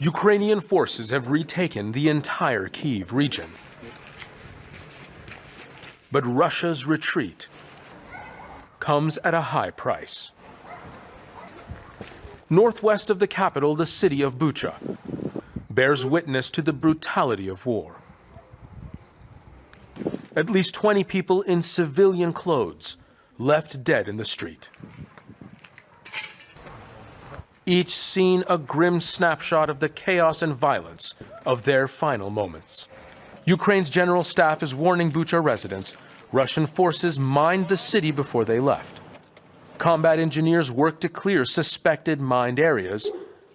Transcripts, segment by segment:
Ukrainian forces have retaken the entire Kyiv region. But Russia's retreat comes at a high price. Northwest of the capital, the city of Bucha bears witness to the brutality of war. At least 20 people in civilian clothes left dead in the street. Each scene a grim snapshot of the chaos and violence of their final moments. Ukraine's general staff is warning Bucha residents Russian forces mined the city before they left. Combat engineers work to clear suspected mined areas.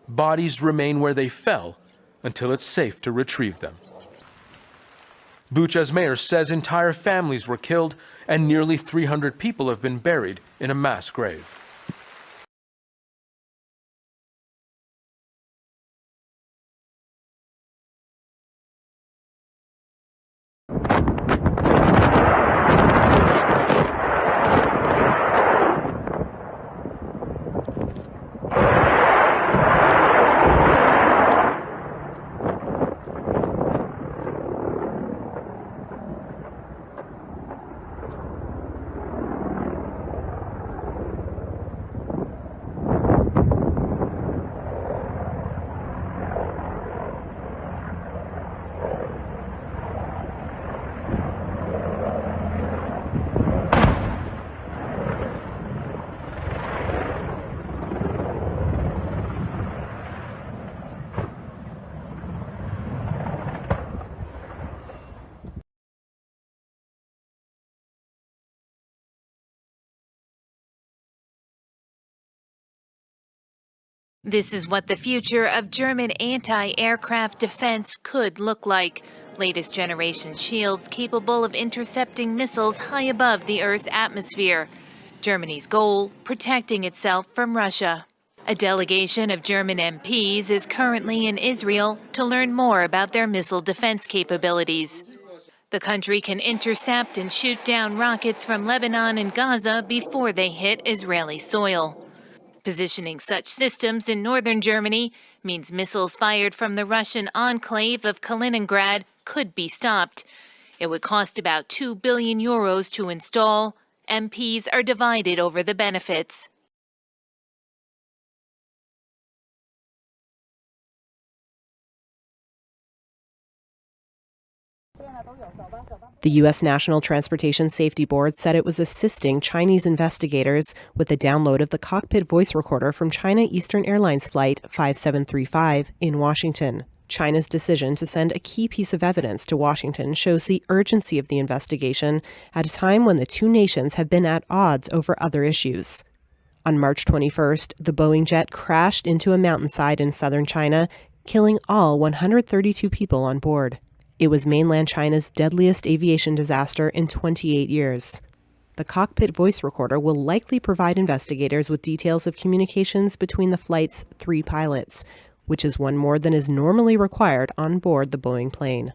Bodies remain where they fell until it's safe to retrieve them. Bucha's mayor says entire families were killed and nearly 300 people have been buried in a mass grave. This is what the future of German anti-aircraft defense could look like. Latest generation shields capable of intercepting missiles high above the Earth's atmosphere. Germany's goal, protecting itself from Russia. A delegation of German MPs is currently in Israel to learn more about their missile defense capabilities. The country can intercept and shoot down rockets from Lebanon and Gaza before they hit Israeli soil. Positioning such systems in northern Germany means missiles fired from the Russian enclave of Kaliningrad could be stopped. It would cost about 2 billion euros to install. MPs are divided over the benefits. The U.S. National Transportation Safety Board said it was assisting Chinese investigators with the download of the cockpit voice recorder from China Eastern Airlines Flight 5735 in Washington. China's decision to send a key piece of evidence to Washington shows the urgency of the investigation at a time when the two nations have been at odds over other issues. On March 21st, the Boeing jet crashed into a mountainside in southern China, killing all 132 people on board. It was mainland China's deadliest aviation disaster in 28 years. The cockpit voice recorder will likely provide investigators with details of communications between the flight's 3 pilots, which is one more than is normally required on board the Boeing plane.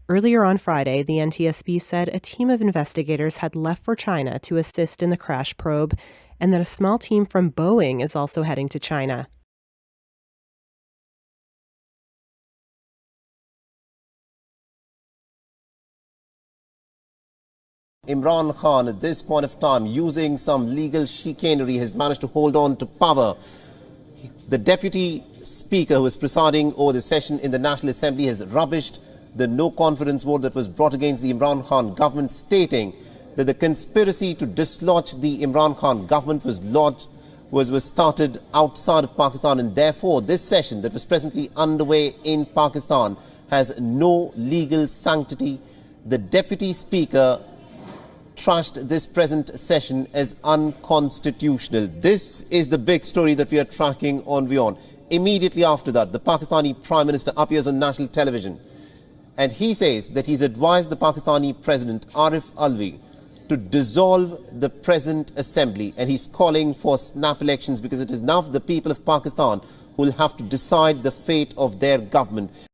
Earlier on Friday, the NTSB said a team of investigators had left for China to assist in the crash probe, and that a small team from Boeing is also heading to China. Imran Khan, at this point of time, using some legal chicanery, has managed to hold on to power. The deputy speaker who was presiding over the session in the National Assembly has rubbished the no-confidence vote that was brought against the Imran Khan government, stating that the conspiracy to dislodge the Imran Khan government was started outside of Pakistan, and therefore this session that was presently underway in Pakistan has no legal sanctity. The deputy speaker trashed this present session as unconstitutional. This is the big story that we are tracking on WION. Immediately after that, the Pakistani Prime Minister appears on national television and he says that he's advised the Pakistani President Arif Alvi to dissolve the present assembly, and he's calling for snap elections because it is now the people of Pakistan who will have to decide the fate of their government.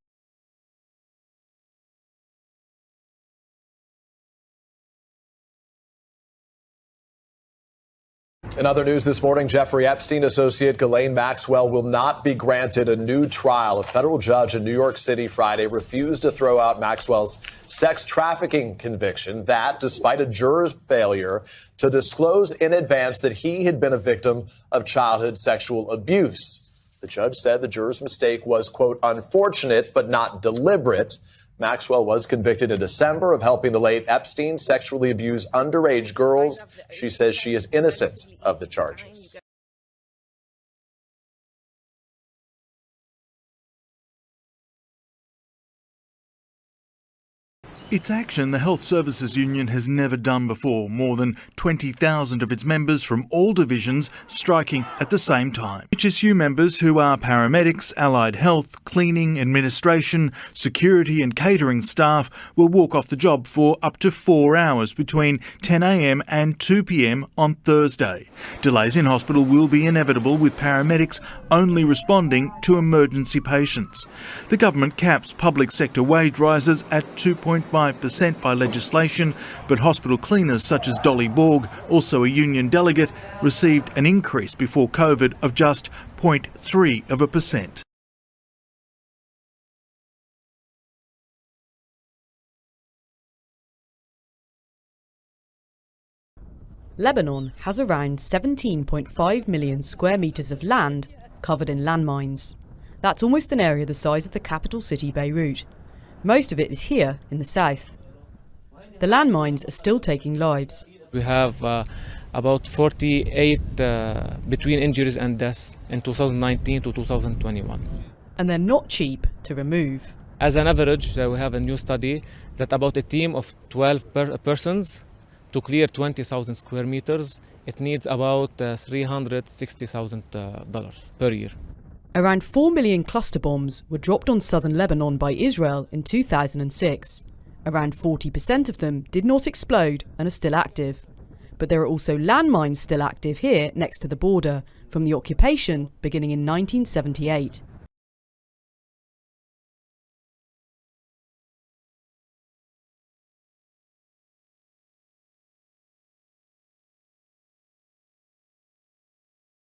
In other news this morning, Jeffrey Epstein associate Ghislaine Maxwell will not be granted a new trial. A federal judge in New York City Friday refused to throw out Maxwell's sex trafficking conviction. That, despite a juror's failure to disclose in advance that he had been a victim of childhood sexual abuse. The judge said the juror's mistake was, quote, unfortunate but not deliberate. Maxwell was convicted in December of helping the late Epstein sexually abuse underage girls. She says she is innocent of the charges. It's action the Health Services Union has never done before. More than 20,000 of its members from all divisions striking at the same time. HSU members who are paramedics, allied health, cleaning, administration, security and catering staff will walk off the job for up to 4 hours between 10 a.m. and 2 p.m. on Thursday. Delays in hospital will be inevitable, with paramedics only responding to emergency patients. The government caps public sector wage rises at 2.5% by legislation, but hospital cleaners such as Dolly Borg, also a union delegate, received an increase before COVID of just 0.3%. Lebanon has around 17.5 million square metres of land covered in landmines. That's almost an area the size of the capital city Beirut. Most of it is here in the south. The landmines are still taking lives. We have about 48 between injuries and deaths in 2019 to 2021. And they're not cheap to remove. As an average, we have a new study that about a team of 12 persons to clear 20,000 square meters, it needs about $360,000 per year. Around 4 million cluster bombs were dropped on southern Lebanon by Israel in 2006. Around 40% of them did not explode and are still active. But there are also landmines still active here next to the border from the occupation beginning in 1978.